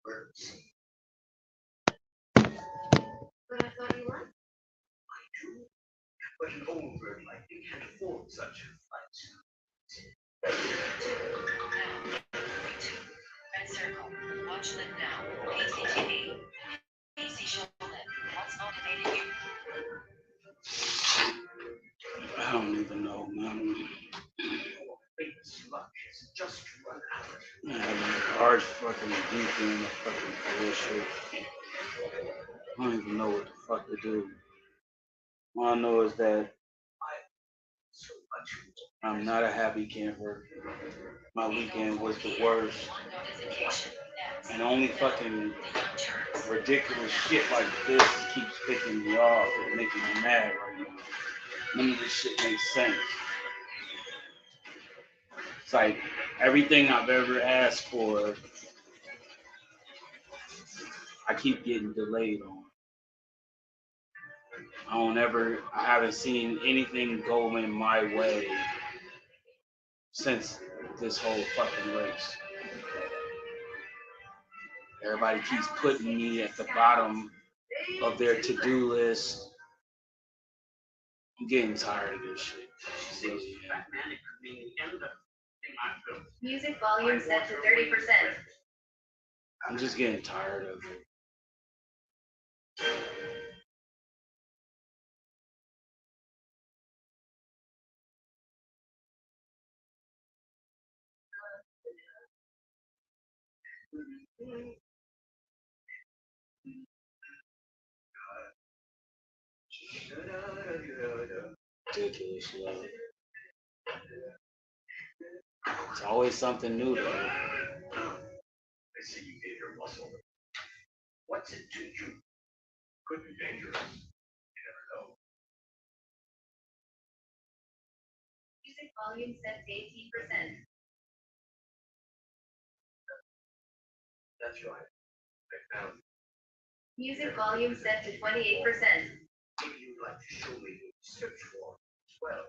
But I thought you liked. But an old bird like me can't afford such Red Circle. Watch Live Now. PCTV. PC Show Live. What's motivated you? I don't even know, man. famous luck is just run out. Man, I'm large fucking deep in the fucking bullshit. I don't even know what the fuck to do. All I know is that So much. I'm not a happy camper. My weekend was the worst. And only fucking ridiculous shit like this keeps picking me off and making me mad right now. None of this shit makes sense. It's like everything I've ever asked for, I keep getting delayed on. I haven't seen anything go in my way since this whole fucking race. Everybody keeps putting me at the bottom of their to-do list. I'm getting tired of this shit. Really, Music volume set to 30%. I'm just getting tired of it. Ridiculous love. It's always something new though. I see you gave your muscle. What's it to you? Could be dangerous. You never know. Music volume set to 18%. That's right. I found it. Music volume set to 28%. Maybe you'd like to show me what you search for as well.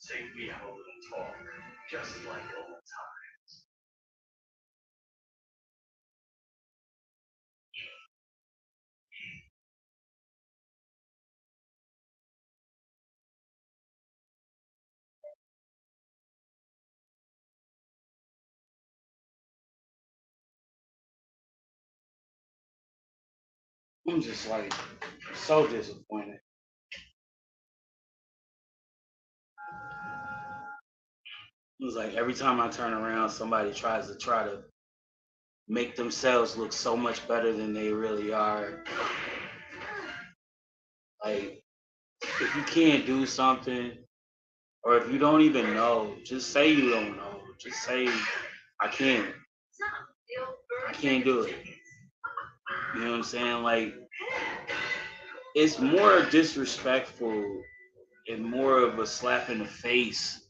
Say we have a little talk, just like old times. I'm just like so disappointed. It's like every time I turn around, somebody tries to make themselves look so much better than they really are. Like, if you can't do something, or if you don't even know, just say you don't know. Just say, I can't. I can't do it. You know what I'm saying? Like, it's more disrespectful and more of a slap in the face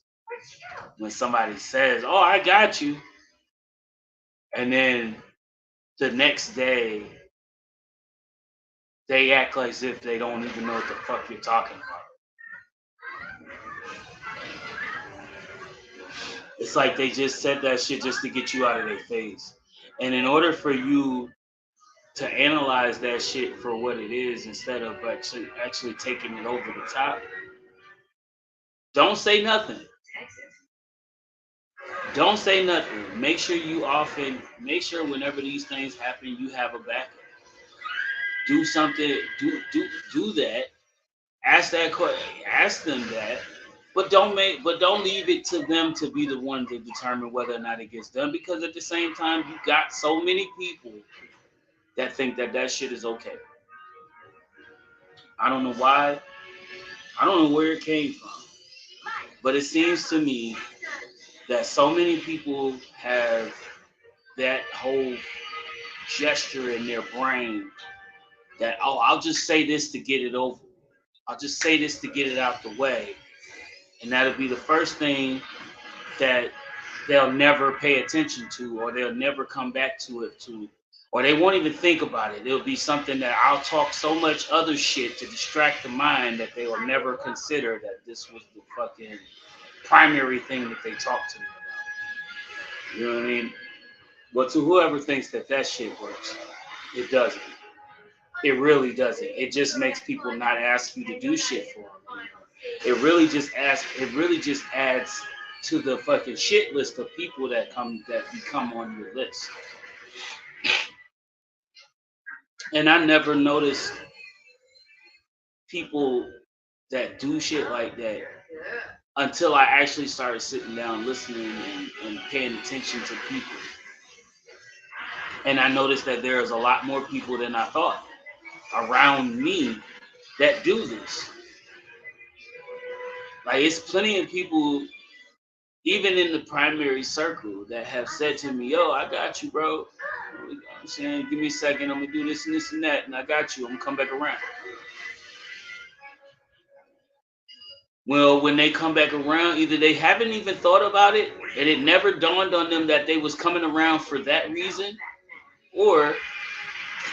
when somebody says, "Oh, I got you," and then the next day they act like as if they don't even know what the fuck you're talking about. It's like they just said that shit just to get you out of their face. And in order for you to analyze that shit for what it is instead of actually taking it over the top, don't say nothing. Don't say nothing. Make sure whenever these things happen, you have a backup. Do something. Do that. Ask that question. Ask them that. But don't leave it to them to be the one to determine whether or not it gets done. Because at the same time, you got so many people that think that that shit is okay. I don't know why. I don't know where it came from. But it seems to me that so many people have that whole gesture in their brain that, oh, I'll just say this to get it over. I'll just say this to get it out the way. And that'll be the first thing that they'll never pay attention to, or they'll never come back to it or they won't even think about it. It'll be something that I'll talk so much other shit to distract the mind that they will never consider that this was the fucking primary thing that they talked to me about. You know what I mean? But to whoever thinks that shit works, it doesn't. It really doesn't. It just makes people not ask you to do shit for them. It really just adds to the fucking shit list of people that become on your list. And I never noticed people that do shit like that until I actually started sitting down listening and paying attention to people. And I noticed that there's a lot more people than I thought around me that do this. Like, it's plenty of people, even in the primary circle, that have said to me, yo, I got you, bro. You know I'm saying, give me a second, I'm gonna do this and this and that, and I got you, I'm gonna come back around. Well, when they come back around, either they haven't even thought about it, and it never dawned on them that they was coming around for that reason, or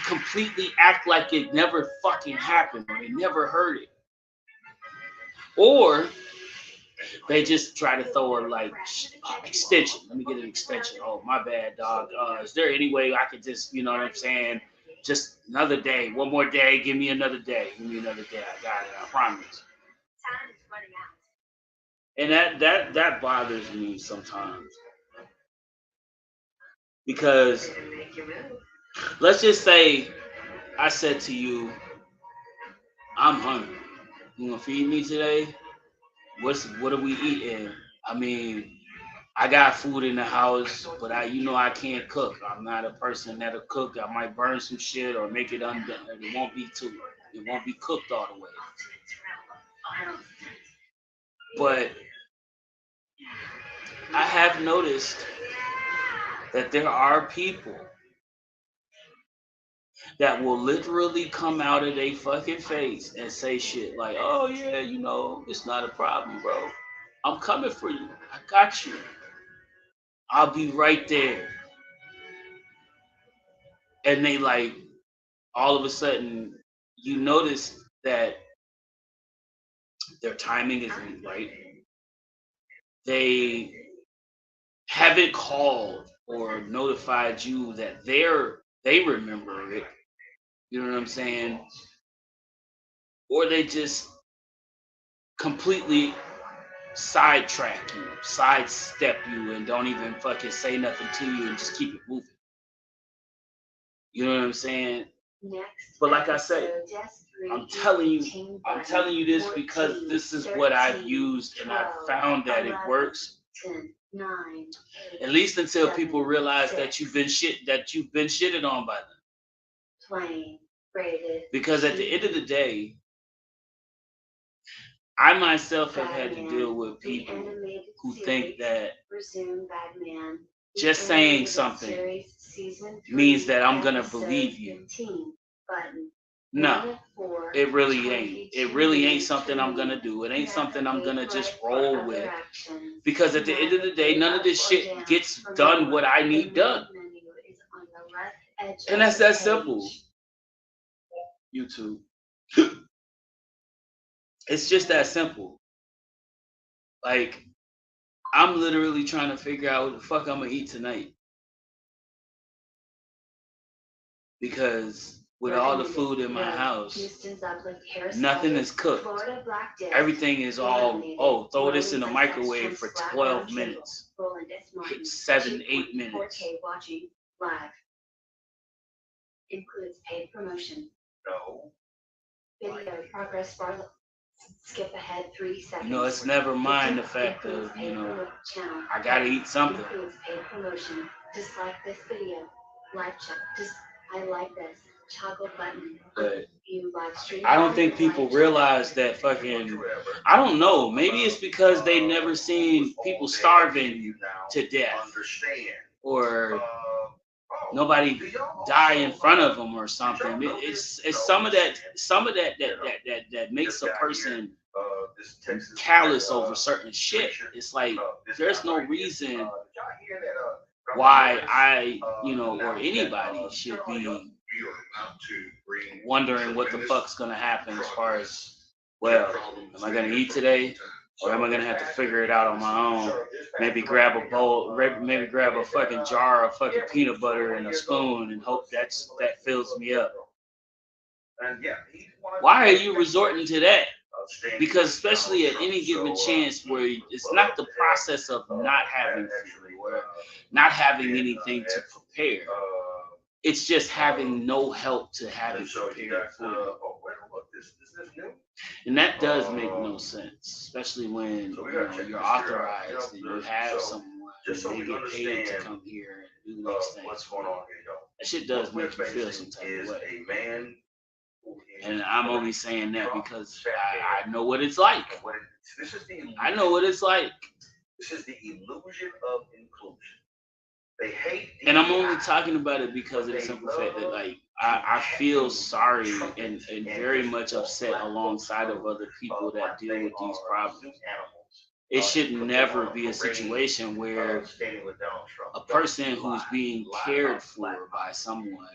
completely act like it never fucking happened, or they never heard it. Or they just try to throw a extension. Let me get an extension. Oh, my bad, dog. Is there any way I could just, you know what I'm saying? Just another day, one more day. Give me another day. Give me another day. I got it. I promise. And that bothers me sometimes, because let's just say I said to you, I'm hungry. You gonna feed me today? What are we eating? I mean, I got food in the house, but I can't cook. I'm not a person that'll cook. I might burn some shit or make it undone. It won't be cooked all the way. But I have noticed that there are people that will literally come out of their fucking face and say shit like, oh yeah, it's not a problem, bro. I'm coming for you. I got you. I'll be right there. And they all of a sudden, you notice that their timing isn't right. They haven't called or notified you that they remember it. You know what I'm saying? Or they just completely sidestep you, and don't even fucking say nothing to you and just keep it moving. You know what I'm saying? But like I said, I'm telling you this because this is what I've used, and I've found that it works. 9, at least until people realize that you've been shitted on by them. Because at the end of the day, I myself have had to deal with people who think that just saying something means that I'm gonna believe you. No, it really ain't. It really ain't something I'm gonna do. It ain't something I'm gonna just roll with. Because at the end of the day, none of this shit gets done what I need done. And that's that simple. YouTube. It's just that simple. Like, I'm literally trying to figure out what the fuck I'm gonna eat tonight. Because with all the food in my house, nothing is cooked. Everything is all, throw this in the microwave for 12 minutes. 7, 8 minutes. Includes paid promotion. No. Video progress bar. Skip ahead 3 seconds. It's never mind the fact of, I gotta eat something. Includes paid promotion. Dislike this video. I like this. Toggle button. But you live stream. I don't think people realize that fucking. I don't know. Maybe it's because they never seen people starving to death, or nobody die in front of them or something. It's some of that that makes a person callous over certain shit. It's like there's no reason why I, or anybody should be wondering what the fuck's gonna happen as far as, well, am I gonna eat today? Or am I gonna have to figure it out on my own? Maybe grab a bowl, maybe grab a fucking jar of fucking peanut butter and a spoon and hope that fills me up. Why are you resorting to that? Because especially at any given chance where it's not the process of not having food or not having anything to prepare. It's just having no help to have it prepared for you. And that does make no sense, especially when you're authorized and you have someone and they get paid to come here and do these things. That shit does make you feel some type of way. And I'm only saying that because I know what it's like. I know what it's like. This is the illusion of inclusion. They hate. And I'm only talking about it because of the simple fact that, like, I feel sorry and very much upset alongside of other people that deal with these problems. It should never be a situation where a person who's being cared for by someone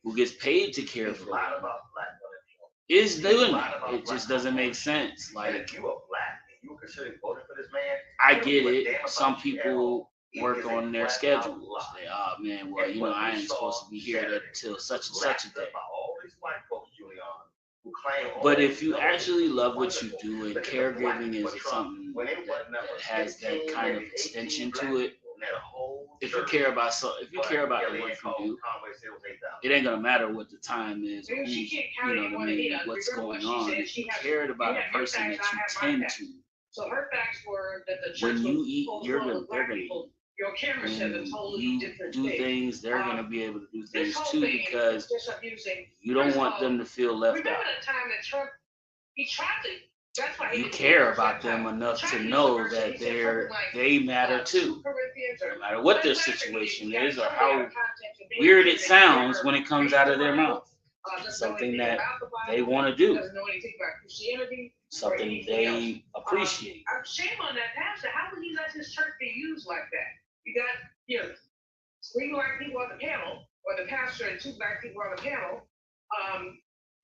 who gets paid to care for them is doing it. It just doesn't make sense. Like, I get it. Some people work on their schedules. They, oh man, well, I ain't supposed to be here till such and such a day. But if you actually love what you do, and caregiving is something that has that kind of extension to it, if you care about the work you do, it ain't gonna matter what the time is, or what's going on. If you cared about the person that you tend to, when you eat, they're gonna eat. Your camera says a totally you different do thing. things, they're going to be able to do things too, thing because just amusing. you don't want them to feel left Remember out. the time that Trump, he tried to, that's why he You didn't care get about that them time. enough Tried to use know the verse, that he said something like, they matter too. Corinthians or No matter what their whatever situation it is or some how other context of being weird it that he sounds never when it comes reads out the of their Bible, mouth. doesn't know Something anything that about the Bible, they want to do. doesn't know anything about Christianity, Something anything else. they appreciate. Shame on that pastor. How would he let his church be used like that? You got, 3 black people on the panel, or the pastor and 2 black people on the panel,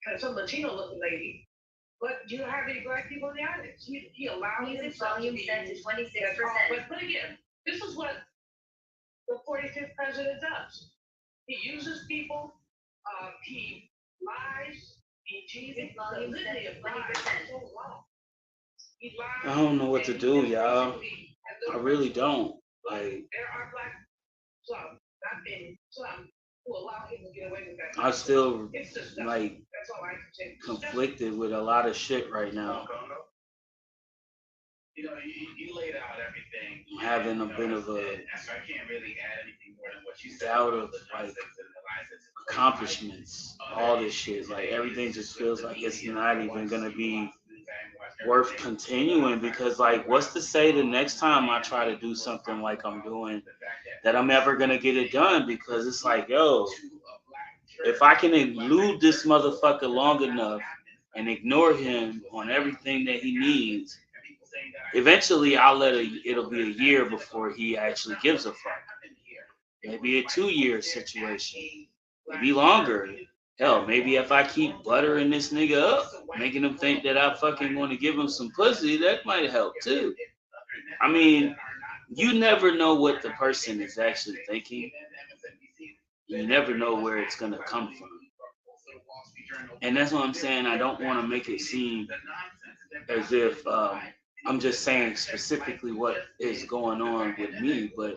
and some Latino looking lady, but you don't have any black people in the audience. He allowed Music himself volume be set to used. 26%. But again, this is what the 45th president does. He uses people, he lies, he cheats, Music volume the litany set of to lies 20%. is so long. He lies. I don't know what to and do, he y'all. basically has I no really personal- don't. Like, There are black, some, not many, some who allow him to get away with that. I'm still It's disgusting. like That's all I can say. conflicted with a lot of shit right now. You laid out everything. I'm having a bit of a I can't really add anything more than what you said. doubt of like accomplishments, all this shit. Like, everything just feels like it's not even gonna be worth continuing, because, like, what's to say the next time I try to do something like I'm doing that I'm ever gonna get it done? Because it's like, yo, if I can elude this motherfucker long enough and ignore him on everything that he needs, eventually it'll be a year before he actually gives a fuck. Maybe a 2-year situation, maybe longer. Hell, maybe if I keep buttering this nigga up, making him think that I fucking want to give him some pussy, that might help too. I mean, you never know what the person is actually thinking. You never know where it's gonna come from. And that's what I'm saying. I don't want to make it seem as if I'm just saying specifically what is going on with me, but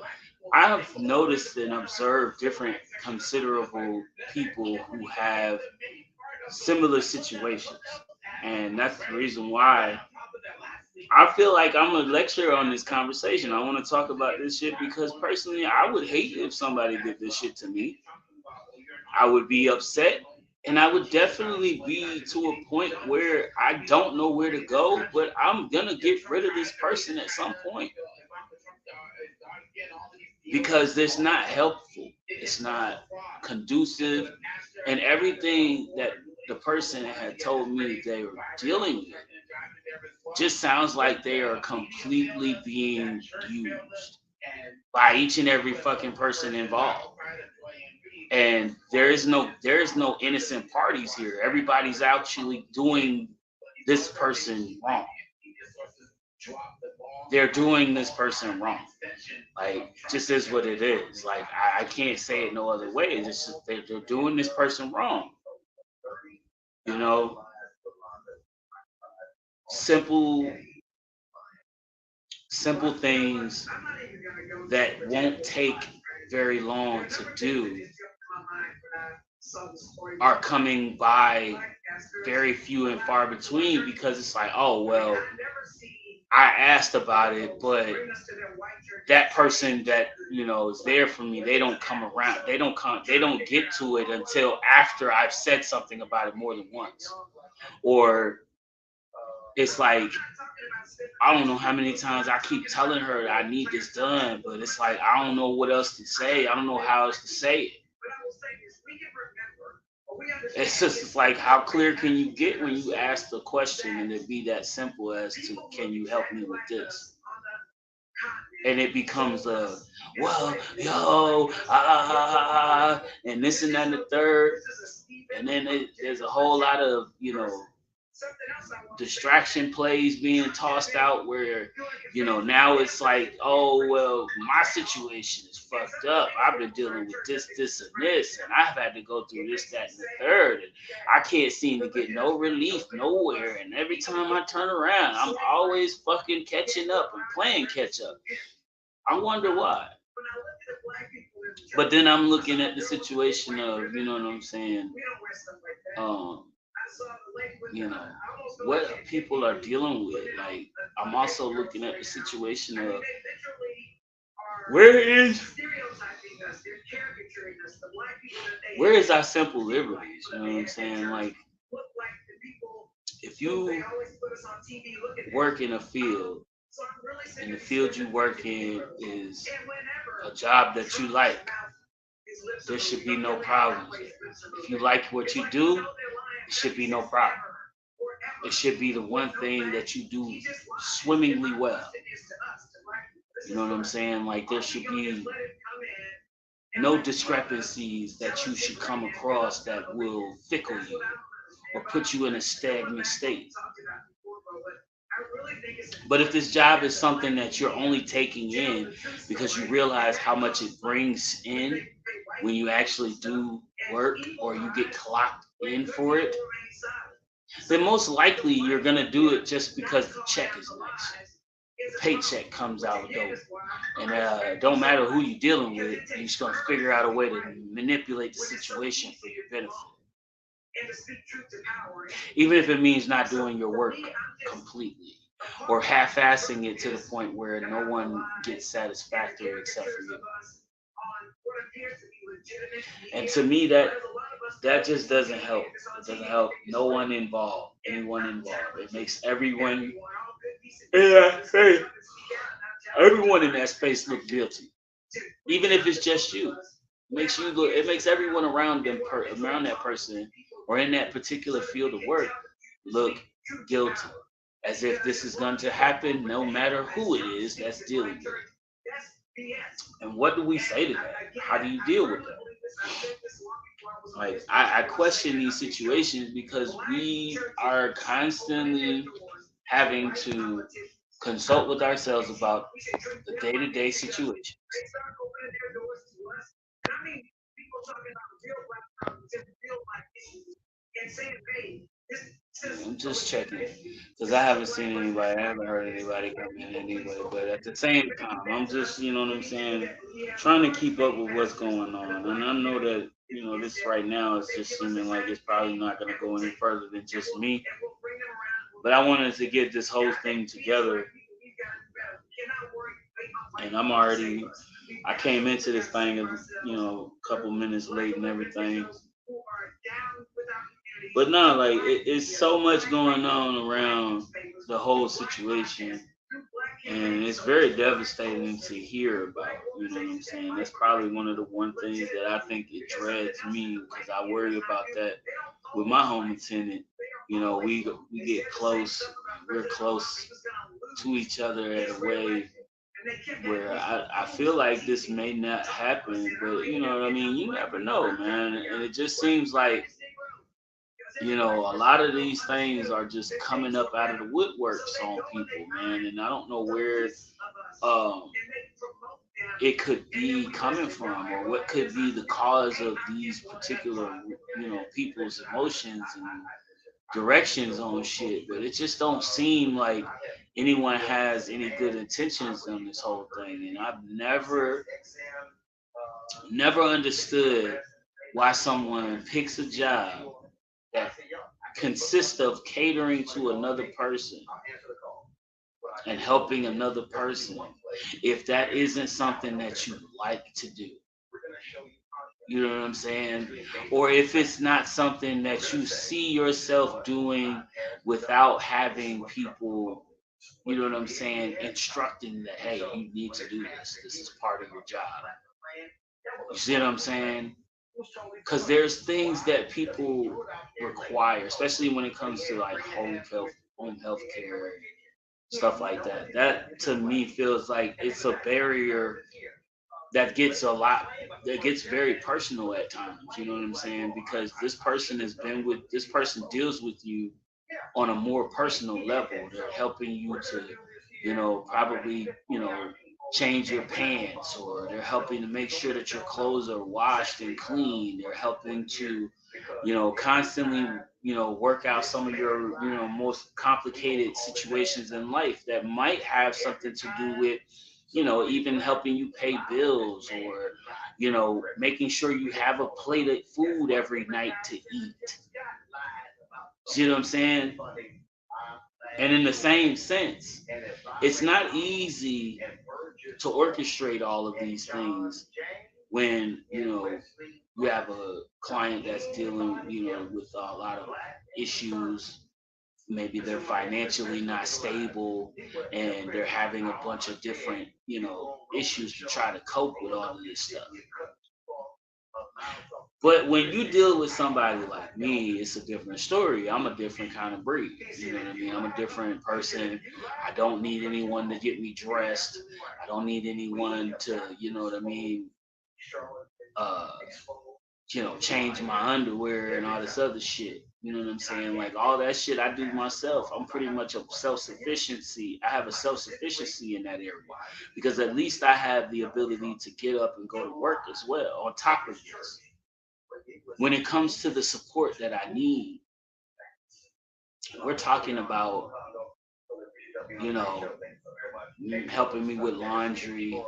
I have noticed and observed different considerable people who have similar situations. And that's the reason why I feel like I'm a lecturer on this conversation. I want to talk about this shit because personally, I would hate if somebody did this shit to me. I would be upset, and I would definitely be to a point where I don't know where to go, but I'm gonna get rid of this person at some point. Because it's not helpful. It's not conducive, and everything that the person had told me they were dealing with just sounds like they are completely being used by each and every fucking person involved. And there is no innocent parties here. Everybody's actually doing this person wrong. They're doing this person wrong. Like, just is what it is. Like, I can't say it no other way. It's just they're doing this person wrong. You know, simple simple things that won't take very long to do are coming by very few and far between, because it's like, oh well, I asked about it, but that person that is there for me, they don't come around. They don't get to it until after I've said something about it more than once. Or it's like, I don't know how many times I keep telling her that I need this done, but it's like I don't know what else to say. I don't know how else to say it. It's like, how clear can you get when you ask the question and it be that simple as to, can you help me with this? And it becomes well, yo, and this and that and the third. And then there's a whole lot of, distraction plays being tossed out where, now it's like, oh, well, my situation is fucked up. I've been dealing with this, and this, and I've had to go through this, that, and the third. And I can't seem to get no relief nowhere. And every time I turn around, I'm always fucking catching up and playing catch up. I wonder why. But then I'm looking at the situation of, you know what I'm saying? What people are dealing with. Like, I'm also looking at the situation of, where is our simple liberties? You know what I'm saying? Like, if you work in a field, and the field you work in is a job that you like, there should be no problem. If you like what you do, it should be no problem. It should be the one thing that you do swimmingly well. You know what I'm saying? Like, there should be no discrepancies that you should come across that will fickle you or put you in a stagnant state. But if this job is something that you're only taking in because you realize how much it brings in when you actually do work, or you get clocked in for it, then most likely you're going to do it just because the check is nice. The paycheck comes out dope. And don't matter who you're dealing with, you're just going to figure out a way to manipulate the situation for your benefit. Even if it means not doing your work completely, or half-assing it to the point where no one gets satisfactory except for you. And to me, that just doesn't help. It doesn't help anyone involved. It makes everyone in that space look guilty, even if it's just you. It makes everyone around that person or in that particular field of work look guilty, as if this is going to happen no matter who it is that's dealing with it. And what do we say to that? How do you deal with that? Like, I question these situations because we are constantly having to consult with ourselves about the day-to-day situation. I'm just checking because I haven't seen anybody. I haven't heard anybody come in anyway. But at the same time, I'm just, you know what I'm saying, trying to keep up with what's going on. And I know that, this right now is just seeming like it's probably not going to go any further than just me. But I wanted to get this whole thing together. And I came into this thing, a couple minutes late and everything. But no, like, it's so much going on around the whole situation, and it's very devastating to hear about. You know what I'm saying? That's probably one of the one things that I think it dreads me because I worry about that with my home attendant. You know, we get close. We're close to each other in a way where I feel like this may not happen, but you know what I mean? You never know, man. And it just seems like, you know, a lot of these things are just coming up out of the woodworks on people, man. And I don't know where um, it could be coming from or what could be the cause of these particular, you know, people's emotions and directions on shit. But it just don't seem like anyone has any good intentions on this whole thing. And I've never understood why someone picks a job that consists of catering to another person and helping another person if that isn't something that you like to do. You know what I'm saying? Or if it's not something that you see yourself doing without having people, you know what I'm saying, instructing that, hey, you need to do this. This is part of your job. You see what I'm saying? Because there's things that people require, especially when it comes to like home health care, stuff like that. That to me feels like it's a barrier that gets very personal at times. You know what I'm saying? Because this person deals with you on a more personal level. They're helping you to, you know, probably, you know, change your pants, or they're helping to make sure that your clothes are washed and clean. They're helping to, you know, constantly, you know, work out some of your, you know, most complicated situations in life that might have something to do with, you know, even helping you pay bills, or, you know, making sure you have a plate of food every night to eat. See what I'm saying? And in the same sense, it's not easy to orchestrate all of these things when, you know, you have a client that's dealing, you know, with a lot of issues. Maybe they're financially not stable and they're having a bunch of different, you know, issues to try to cope with all of this stuff. But when you deal with somebody like me, it's a different story. I'm a different kind of breed. You know what I mean? I'm a different person. I don't need anyone to get me dressed. I don't need anyone to, you know what I mean, uh, you know, change my underwear and all this other shit. You know what I'm saying? Like all that shit I do myself. I'm pretty much a self-sufficiency. I have a self-sufficiency in that area because at least I have the ability to get up and go to work as well on top of this. When it comes to the support that I need, we're talking about, you know, helping me with laundry,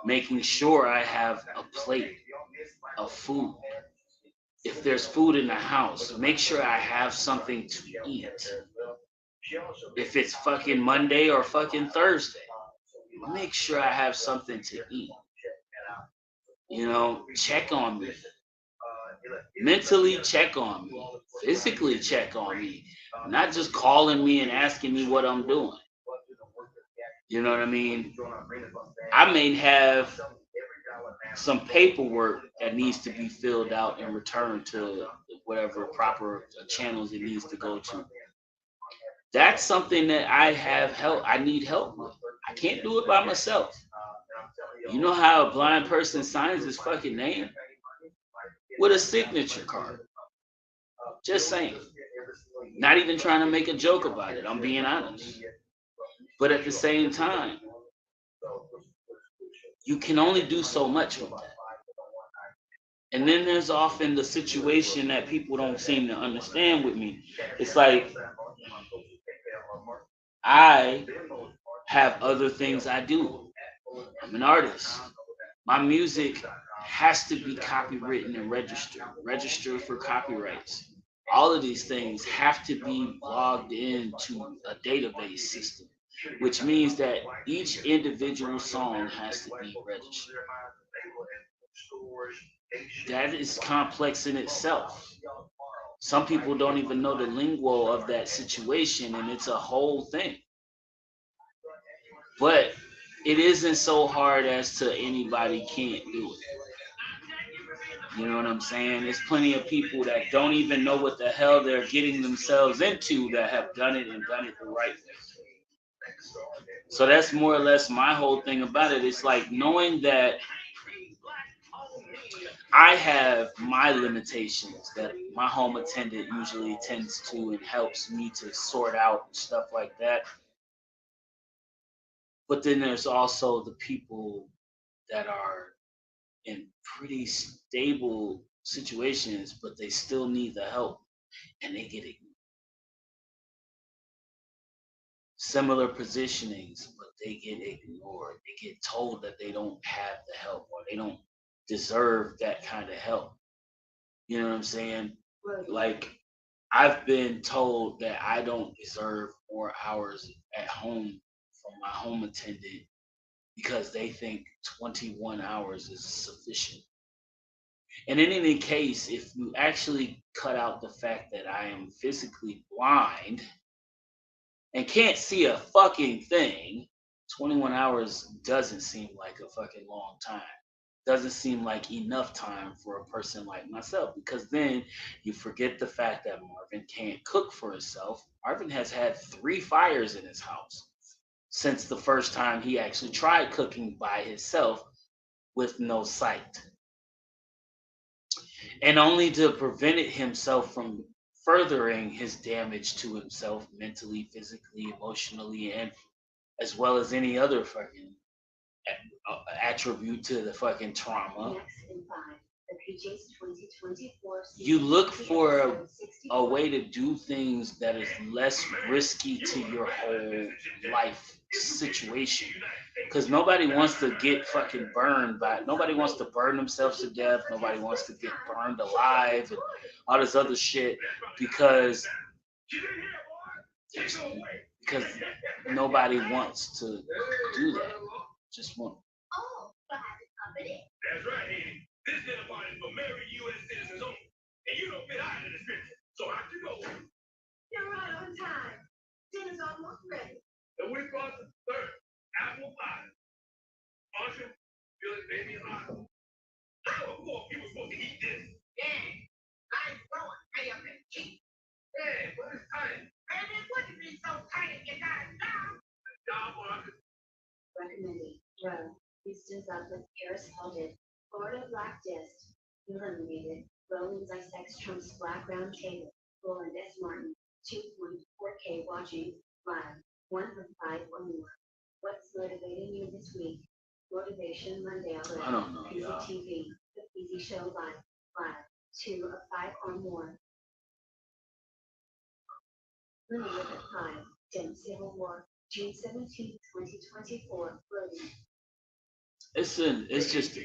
making sure I have a plate of food. If there's food in the house, make sure I have something to eat. If it's fucking Monday or fucking Thursday, make sure I have something to eat. You know, check on me. Mentally check on me. Physically check on me. Not just calling me and asking me what I'm doing. You know what I mean? I may have some paperwork that needs to be filled out and returned to whatever proper channels it needs to go to. That's something that I need help with. I can't do it by myself. You know how a blind person signs his fucking name? With a signature card. Just saying. Not even trying to make a joke about it. I'm being honest. But at the same time, you can only do so much with that. And then there's often the situation that people don't seem to understand with me. It's like I have other things I do. I'm an artist. My music has to be copywritten and registered for copyrights. All of these things have to be logged into a database system, which means that each individual song has to be registered. That is complex in itself. Some people don't even know the lingo of that situation, and it's a whole thing. But it isn't so hard as to anybody can't do it. You know what I'm saying? There's plenty of people that don't even know what the hell they're getting themselves into that have done it and done it the right way. So that's more or less my whole thing about it. It's like knowing that I have my limitations that my home attendant usually tends to and helps me to sort out and stuff like that. But then there's also the people that are in pretty stable situations, but they still need the help and they get ignored. Similar positionings, but they get ignored. They get told that they don't have the help or they don't deserve that kind of help. You know what I'm saying? Like, I've been told that I don't deserve more hours at home from my home attendant because they think 21 hours is sufficient. And in any case, if you actually cut out the fact that I am physically blind and can't see a fucking thing, 21 hours doesn't seem like a fucking long time. Doesn't seem like enough time for a person like myself, because then you forget the fact that Marvin can't cook for himself. Marvin has had 3 fires in his house since the first time he actually tried cooking by himself with no sight. And only to prevent it himself from furthering his damage to himself mentally, physically, emotionally, and as well as any other fucking attribute to the fucking trauma. You look for a way to do things that is less risky to your whole life situation. Because nobody wants to get fucking burned by, nobody wants to burn themselves to death. Nobody wants to get burned alive and all this other shit because because nobody wants to do that. Just want. That's right, Eddie. This dinner party is for married U.S. citizens only. And you don't fit out of the description. So out you go. You're right on time. Dinner's almost ready. And we brought the third apple pie. Archer, feel it, baby, hot. How a fork you were supposed to eat this? Yeah. Nice going. Pay up and cheap. Yeah, but it's tight. And it wouldn't be so tight if you got it down. Job, Archer. Recommended. Row. Houston's up with Paris Hilton. Florida Black Disc. Eliminated. Rollins Isex Trump's Black Round Table. Roland S. Martin. 2.4K watching. Live. 1 from 5 or more. What's motivating you this week? Motivation Monday alert. I don't know, y'all. TV. The Easy Show Live. 2 of 5 or more. Limited at 5. Dim Civil War. June 17, 2024. Loading. It's just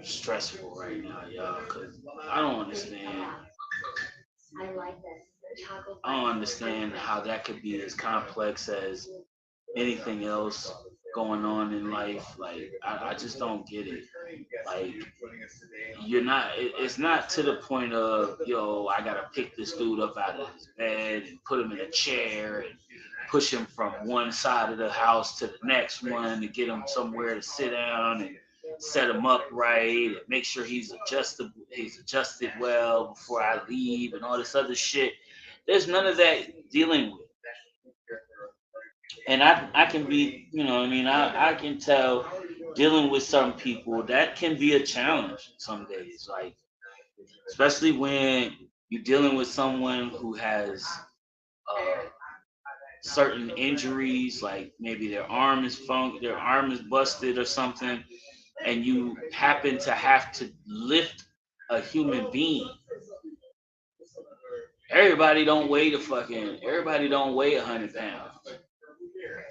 stressful right now, y'all, because I don't understand. I like this. I don't understand how that could be as complex as anything else going on in life. Like, I just don't get it. Like, it's not to the point of, yo, I gotta pick this dude up out of his bed and put him in a chair and push him from one side of the house to the next one to get him somewhere to sit down and set him up right and make sure he's adjusted well before I leave and all this other shit. There's none of that dealing with. And I can be, you know what I mean, I can tell dealing with some people that can be a challenge some days. Like, especially when you're dealing with someone who has certain injuries, like maybe their arm is busted or something, and you happen to have to lift a human being. Everybody don't weigh 100 pounds,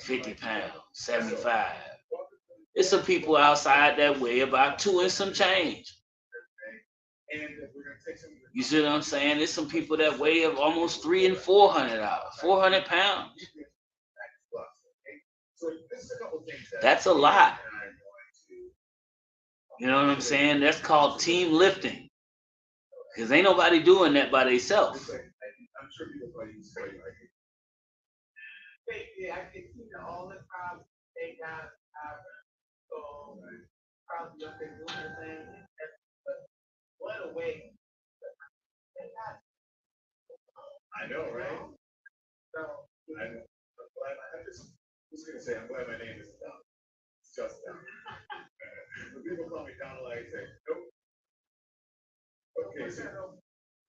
50 pounds, 75. There's some people outside that weigh about 2 and some change. You see what I'm saying? There's some people that weigh almost 300 and 400 pounds. That's a lot. You know what I'm saying? That's called team lifting. Because ain't nobody doing that by themselves. Yeah, I can see all the problems they got So probably up there doing the thing. But what a way. I know, right? So I'm glad I'm just gonna say I'm glad my name is Don. It's just Don. When people call me Donald, I say, nope. Okay, so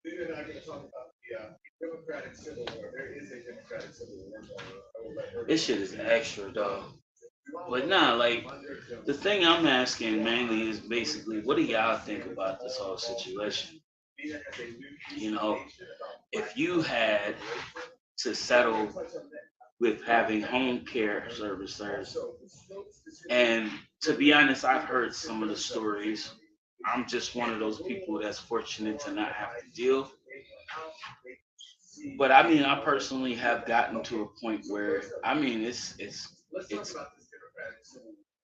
they're not gonna talk about the Democratic Civil War. There is a Democratic Civil War. This shit is extra, dog. But nah, like the thing I'm asking mainly is basically, what do y'all think about this whole situation? You know, if you had to settle with having home care services, and to be honest, I've heard some of the stories. I'm just one of those people that's fortunate to not have to deal. But I mean, I personally have gotten to a point where I mean, it's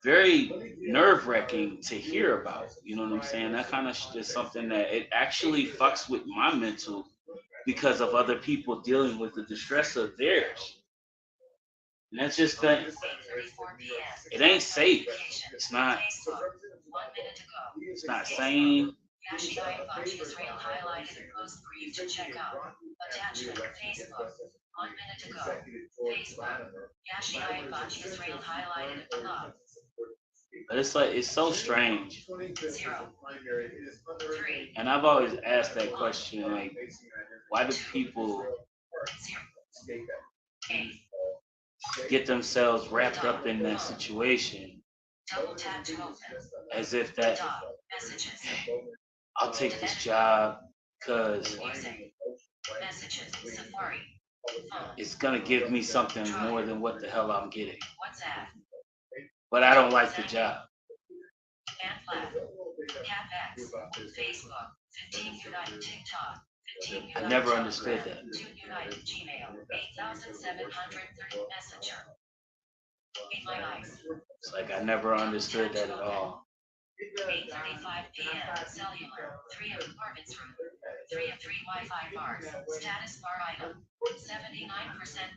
very nerve wracking to hear about. You know what I'm saying? That kind of is something that it actually fucks with my mental because of other people dealing with the distress of theirs. And that's just that it ain't safe. It's not. It's not sane. Yashai Bachi Israel highlighted a post for you to check out. Attachment Facebook. 1 minute ago. Facebook. Yashai Bachi Israel highlighted a blog. But it's like it's so strange. 0. 3. And I've always asked that question, like, why do people 0. 8. get themselves wrapped up in that situation Double tap to open. as if that Dot. Messages. I'll take this job because Music. Messages. Safari. Phone. it's gonna give me something more than what the hell I'm getting. WhatsApp. But I don't like the job. AntLab. CapX. Facebook. 15 United TikTok. 15 I United never Telegram, understood that. 2 United Gmail. 8,730 Messenger. Eat my life. It's like I never understood that at all. 8:35 p.m. Cellular. 3 of Marvin's room. 3 of 3 Wi-Fi bars. Status bar item. 79%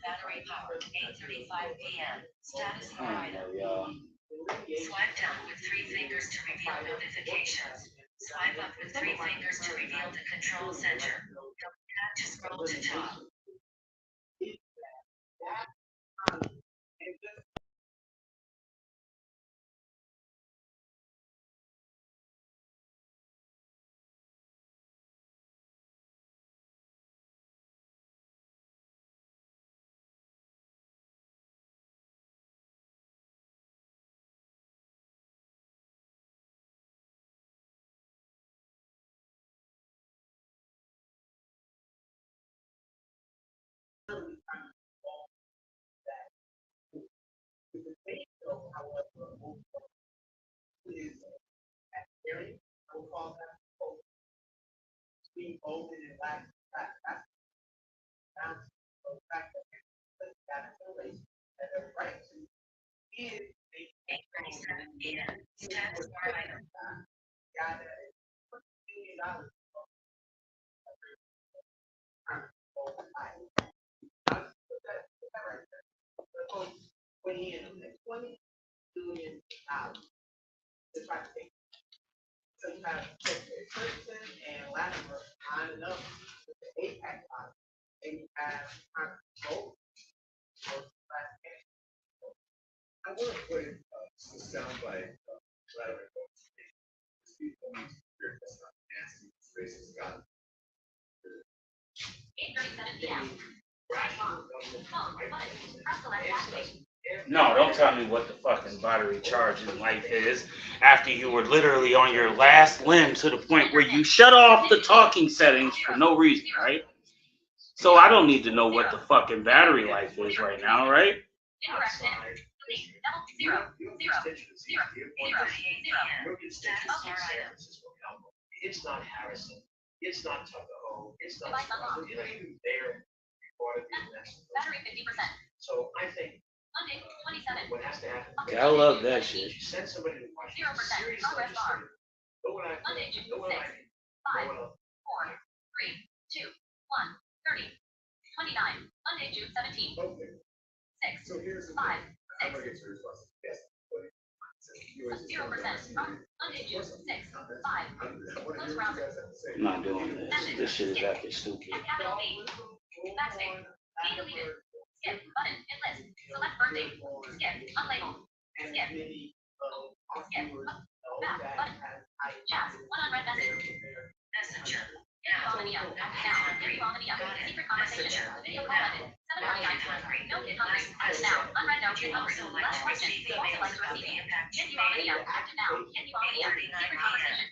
battery power. 8:35 p.m. Status bar I don't item. know, y'all. Swipe down with 3 fingers to reveal notifications. Swipe up with 3 fingers to reveal the control center. Double tap to scroll to top. Is 8:37 p.m. Status bar item. got $1 when he in $20 billion to try to take. So you have Clemson and Latimer lining up with the APAC line, and you have both. I want to put in some soundbite Latimer. People need to hear this not nasty racist God. 8:37 p.m. Press the left activate. No, don't tell me what the fucking battery charge in life is after you were literally on your last limb to the point where you shut off the talking settings for no reason, right? So I don't need to know what the fucking battery life is right now, right? Incorrect pin. Delete. Double 0 0 0 0 Status bar item. It's not Harrison. It's not Tuckahoe. It's not. Device unlocked. You're not even there. Before the next. Battery 50%. So I think Monday 27. what has to happen. I love that shit. You send somebody to watch 0% serious progress bar. Know what I Monday, June know what 6. I 5 4 3 2 1 30 29. Monday, June 17. Okay. 6 So here's the 5 thing. I'm 6. gonna get to your response. Yes. I'm not doing this. This shit is acting stupid. Messenger. Now. Hungry. Got it. Messenger. Now. Market hungry. Last question. Would you also like to receive emails about the impact you made? 8:39 p.m.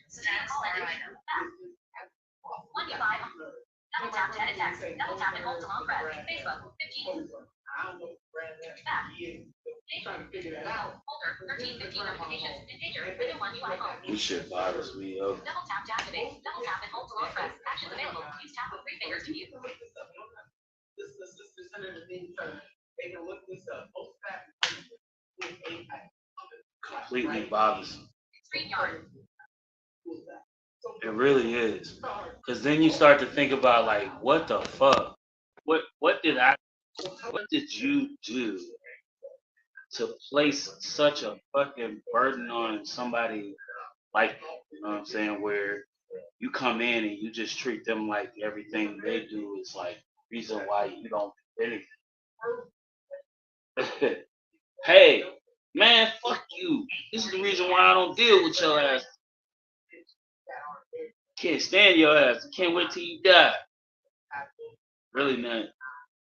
Status bar item. Double tap to edit text. Double tap and hold to long press. Facebook. 15. Back. Trying to figure that out. Folder. 13. 15 notifications. In pager. Window 1 UI home. This shit bothers me, yo. Double tap to activate. Double tap and hold to long press. Actions available. Use tap with 3 fingers to view. This under the thing. They can look this up. Post back. Completely bothersome. StreamYard. It really is. Cause then you start to think about like, what the fuck? What did you do to place such a fucking burden on somebody like that? You know what I'm saying? Where you come in and you just treat them like everything they do is like reason why you don't do anything. Hey, man, fuck you. This is the reason why I don't deal with your ass. Can't stand your ass. Can't wait till you die. Really, man.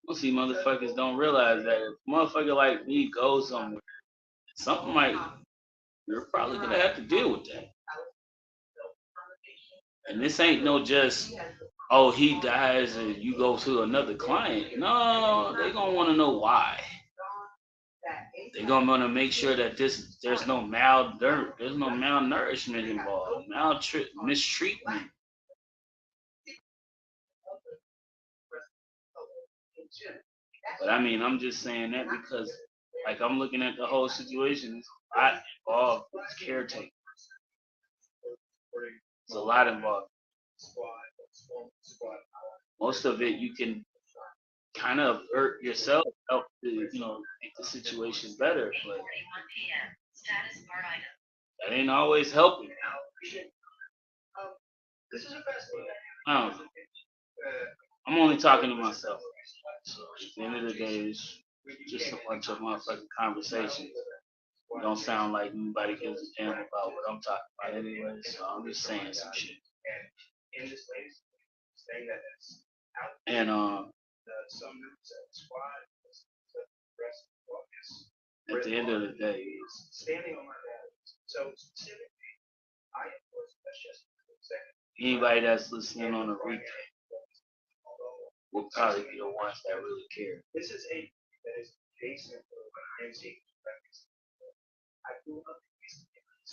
Most of these motherfuckers don't realize that if a motherfucker like me goes somewhere, something like you're probably gonna have to deal with that. And this ain't no just, oh, he dies and you go to another client. No, they gonna want to know why. They're gonna want to make sure that there's no malnourishment involved, mistreatment. But I mean, I'm just saying that because, like, I'm looking at the whole situation. It's a lot involved with caretaking. There's a lot involved. Most of it you can kind of hurt yourself, help to, make the situation better. But 8:41 p.m. Status bar item. that ain't always helping. I don't know. I'm only talking to myself. So at the end of the day, it's just a bunch of motherfucking conversations. It don't sound like anybody gives a damn about what I'm talking about anyway, so I'm just saying some shit. And at the end of the day, anybody that's listening on the replay will probably be the ones that really care.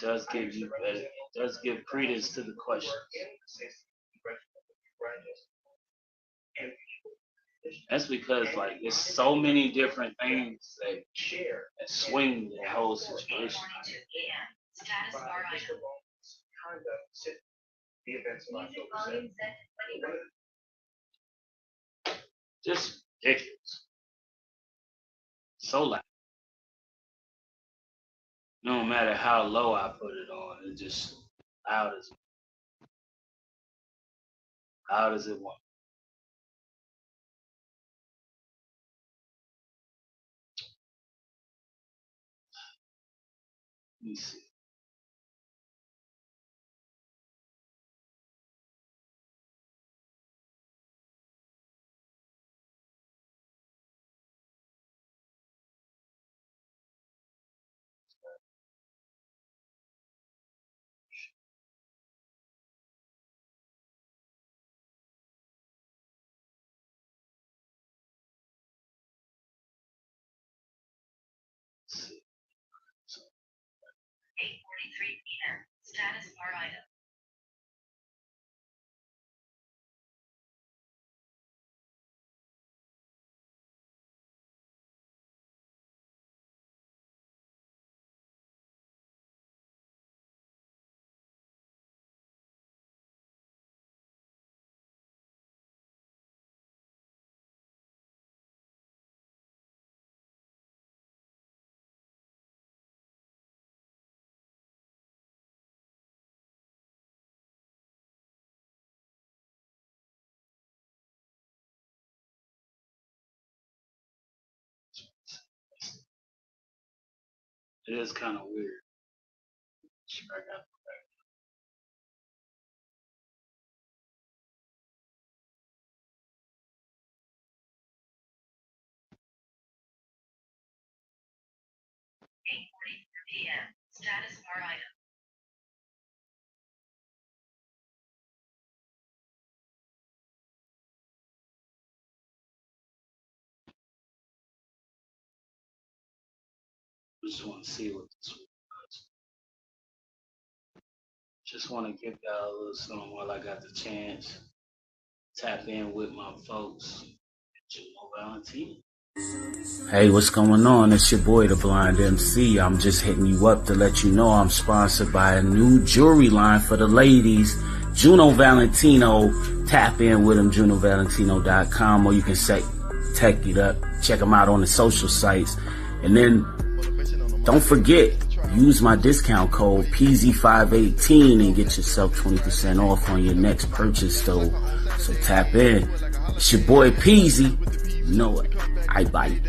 Does give credence to the question. That's because like there's so many different things that swing the whole situation. 8:42 p.m. Status bar item. Just ridiculous. So loud. No matter how low I put it on, it's just loud as it wants. Let me see. Let's see. 8:43 p.m. Status bar item. It is kind of weird. Sure, I got 8:44 p.m. Status bar item. just want to see what this was. Just want to give y'all a little something while I got the chance. Tap in with my folks. Juno Valentino. Hey, what's going on? It's your boy, the Blind MC. I'm just hitting you up to let you know I'm sponsored by a new jewelry line for the ladies, Juno Valentino. Tap in with them, JunoValentino.com, or you can check it up. Check them out on the social sites. And then don't forget, use my discount code PZ518 and get yourself 20% off on your next purchase, though. So tap in. It's your boy Peasy. You know it. I bite.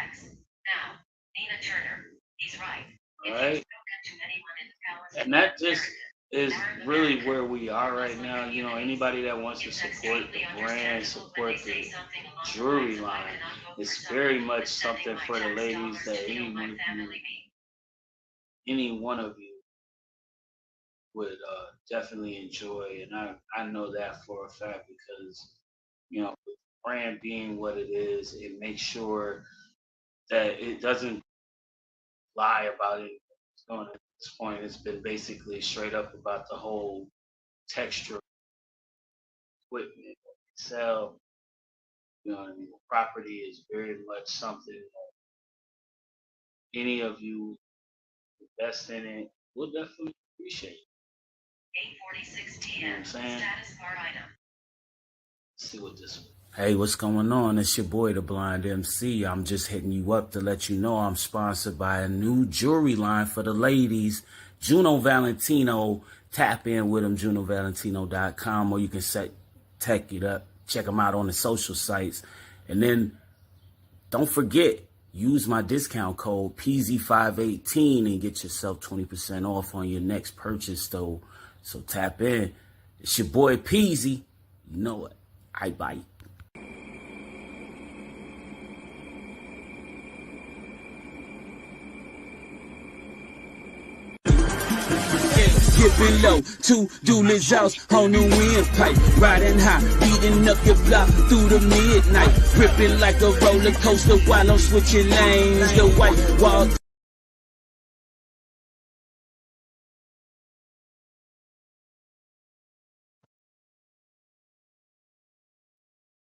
X. Now. Nina Turner. He's right. All right. And that just is really where we are right now. You know, anybody that wants to support the brand, support the jewelry line, it's very much something for the ladies that any one of you would definitely enjoy. And I know that for a fact because, you know, with the brand being what it is, it makes sure that it doesn't lie about it. Going at this point, it's been basically straight up about the whole texture equipment that we sell. You know what I mean? The property is very much something that any of you invest in it will definitely appreciate. 8:46 You know what p.m. I'm saying? Status bar item. Let's see what this one. Hey, what's going on? It's your boy, the Blind MC. I'm just hitting you up to let you know I'm sponsored by a new jewelry line for the ladies, Juno Valentino. Tap in with them, JunoValentino.com, or you can check it up. Check them out on the social sites. And then don't forget, use my discount code PZ518 and get yourself 20% off on your next purchase, though. So tap in. It's your boy Peasy. You know it. I bite. Dipping low, two dualies out on the windpipe. Riding high, beating up your block through the midnight. Gripping like a roller coaster while I'm switching lanes. The white wall.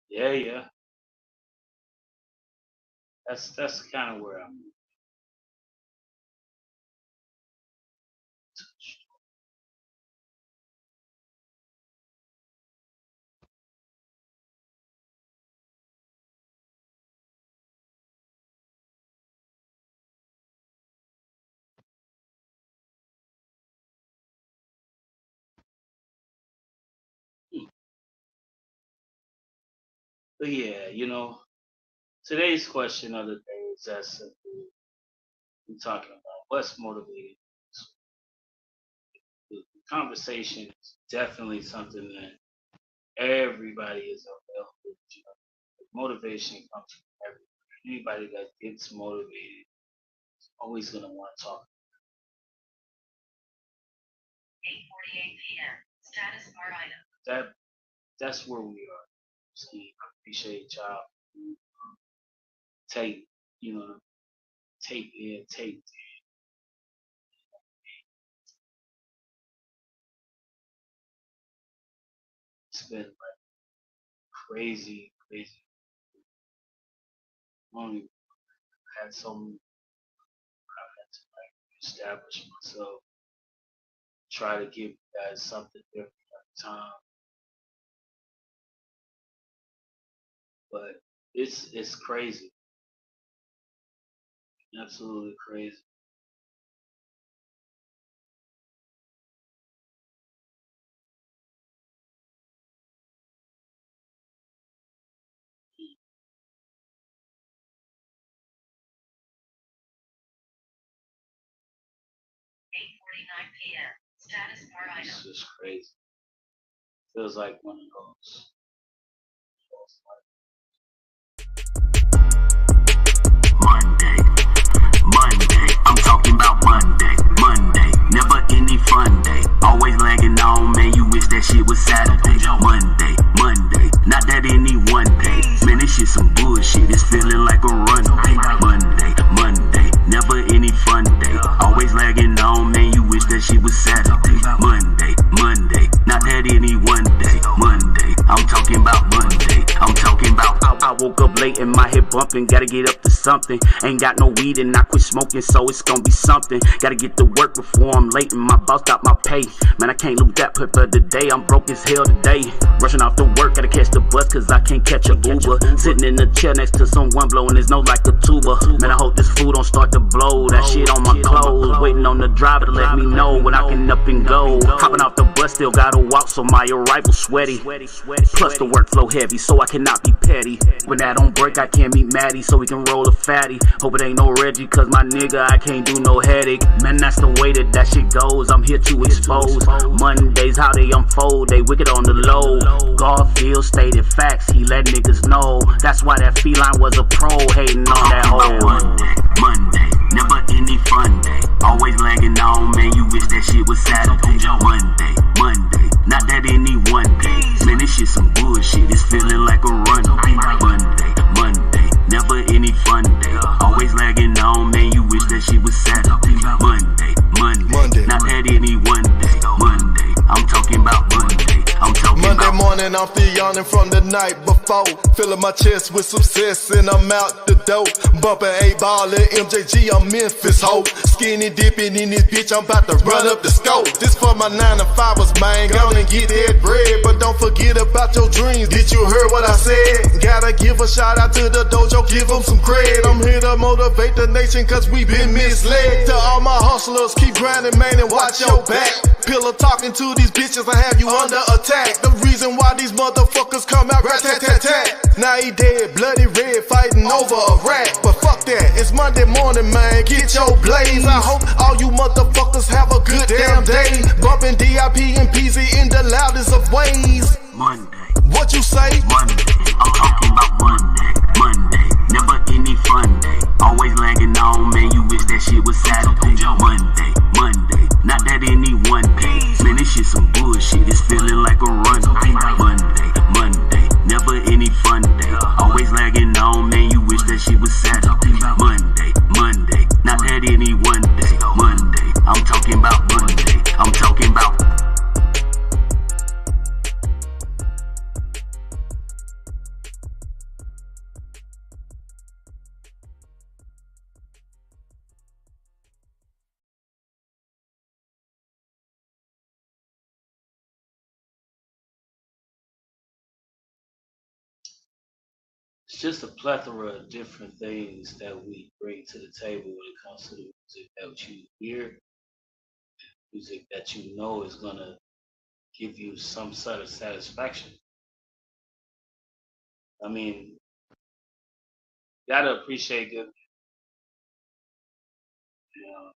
Yeah. That's kind of where I'm. But yeah, you know, today's question of the day is that simple. We're talking about what's motivating. The conversation is definitely something that everybody is available to. Motivation comes from everybody. Anybody that gets motivated is always going to want to talk. 8:48 p.m. Status bar item. That's where we are. So I appreciate y'all. Take in. It's been like crazy. Only had so many. I had to like establish myself, try to give you guys something different at the time. But it's crazy, absolutely crazy. p.m. Status bar item. It's just crazy. Feels like one of those. Monday, I'm talking about Monday, never any fun day. Always lagging on, man, you wish that shit was Saturday. Monday, not that any one day. Man, this shit some bullshit, it's feeling like a runaway. Monday, never any fun day. Always lagging on, man, you wish that shit was Saturday. Monday, not that any one day. Monday, I'm talking about Monday. I'm talking about I woke up late and my head bumping, gotta get up to something. Ain't got no weed and I quit smoking, so it's gonna be something. Gotta get to work before I'm late and my boss got my pay. Man, I can't lose that put for the day, I'm broke as hell today. Rushing off to work, gotta catch the bus cause I can't catch a Uber. Sitting in the chair next to someone blowing his nose like a tuba. Man, I hope this food don't start to blow, that shit on my clothes. Waiting on the driver to let me know when I can up and go. Hopping off the bus, still gotta walk so my arrival sweaty. Plus the workflow heavy, so I cannot be petty. When that don't break, I can't meet Maddie, so we can roll a fatty. Hope it ain't no Reggie, cause my nigga, I can't do no headache. Man, that's the way that shit goes, I'm here to expose Mondays, how they unfold, they wicked on the low. Garfield stated facts, he let niggas know. That's why that feline was a pro, hating on that hoe. Monday, never any fun day. Always lagging on, man, you wish that shit was Saturday. Monday, not that any one day. Man, this shit some bullshit, it's feeling like a runaway. Monday, never any fun day. Always lagging on, man, you wish that shit was Saturday. Monday, not that any one day. Monday, I'm talking about Monday. I'm talking Monday about morning, I'm still yawning from the night before. Filling my chest with some cess and I'm out the door. Bumping 8-ball and MJG, I'm Memphis ho. Skinny dipping in this bitch, I'm about to run up the scope. This for my 9 to 5ers, man, gonna get that bread. But don't forget about your dreams, did you hear what I said? Gotta give a shout out to the dojo, give them some cred. I'm here to motivate the nation cause we been misled. To all my hustlers, keep grinding, man, and watch your back. Pillar talking to these bitches, I have you under attack. The reason why these motherfuckers come out rat-tat-tat-tat. Now he dead, bloody red, fighting over a rat. But fuck that, it's Monday morning, man, get your blaze. I hope all you motherfuckers have a good damn day. Bumping DIP and PZ in the loudest of ways. Monday. What you say? Monday, I'm talking about Monday, never any fun day. Always lagging on, man, you wish that shit was Saturday. Monday, not that any one day. Man, this shit some bullshit, it's feeling like a runaway. Monday, never any fun day. Always lagging on, man, you wish that shit was Saturday. Monday, not that any one day. Monday, I'm talking about Monday, I'm talking about It's just a plethora of different things that we bring to the table when it comes to the music that you hear, music that you know is gonna give you some sort of satisfaction. I mean, you gotta appreciate good music. You know,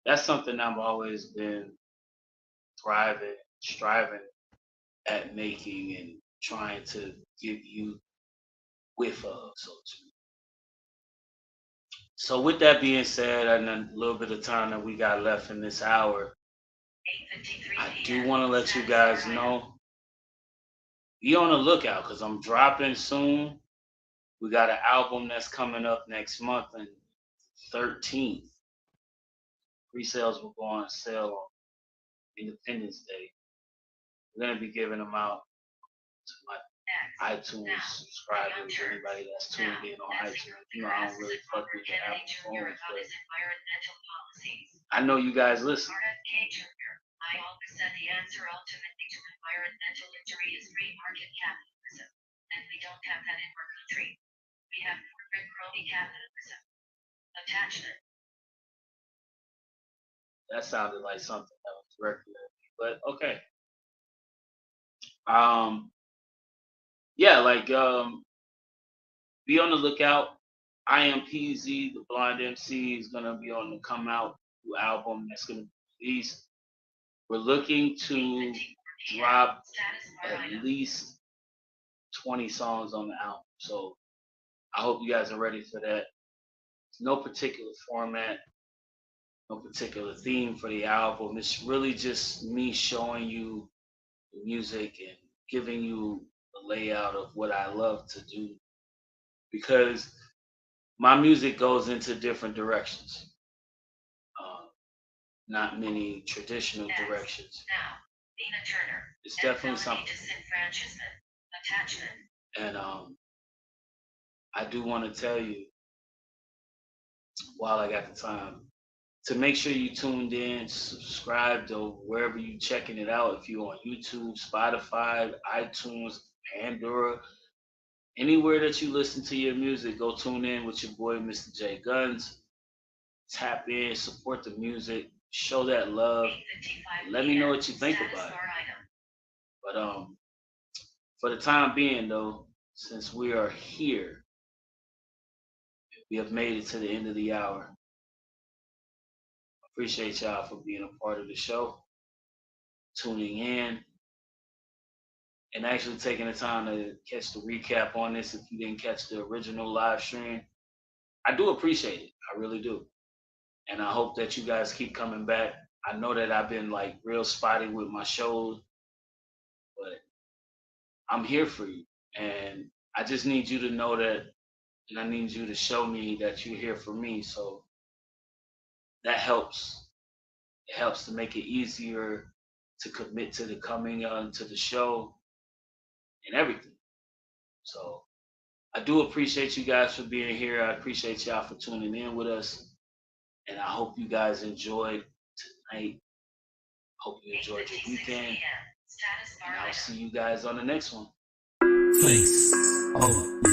that's something I've always been striving at making and trying to give you with of, so to speak. So with that being said, and a little bit of time that we got left in this hour, 8:53 I do p.m. want to let you Status guys bar item. know, be on the lookout because I'm dropping soon. We got an album that's coming up next month on 13th. Pre-sales will go on sale on Independence Day. We're gonna be giving them out to my iTunes subscribers, anybody that's tuned in on iTunes. You know, I don't really fuck with the Apple phones, but I know you guys listen. I always said the answer ultimately to environmental injury is free market capitalism, and we don't have that in our country. We have corporate crony capitalism. Attachment. That sounded like something that was directed at me, but okay. Yeah, be on the lookout. I Am PZ, the Blind MC, is gonna be on the come out new album that's gonna be release. We're looking to drop at least 20 songs on the album. So I hope you guys are ready for that. No particular format, no particular theme for the album. It's really just me showing you the music and giving you a layout of what I love to do, because my music goes into different directions. Not many traditional directions. Now, Nina Turner. It's definitely something. Disenfranchisement. Attachment. And I do want to tell you, while I got the time, to make sure you tuned in, subscribe to wherever you checking it out. If you're on YouTube, Spotify, iTunes, Pandora, anywhere that you listen to your music, go tune in with your boy, Mr. J Guns. Tap in, support the music, show that love. Let me know what you think about it. But for the time being, though, since we are here, we have made it to the end of the hour. Appreciate y'all for being a part of the show, tuning in, and actually taking the time to catch the recap on this if you didn't catch the original live stream. I do appreciate it. I really do. And I hope that you guys keep coming back. I know that I've been like real spotty with my shows, but I'm here for you. And I just need you to know that, and I need you to show me that you're here for me. So that helps. It helps to make it easier to commit to the coming to the show and everything. So I do appreciate you guys for being here. I appreciate y'all for tuning in with us. And I hope you guys enjoyed tonight. Hope you enjoyed your weekend. And I'll see you guys on the next one. Face. Oh.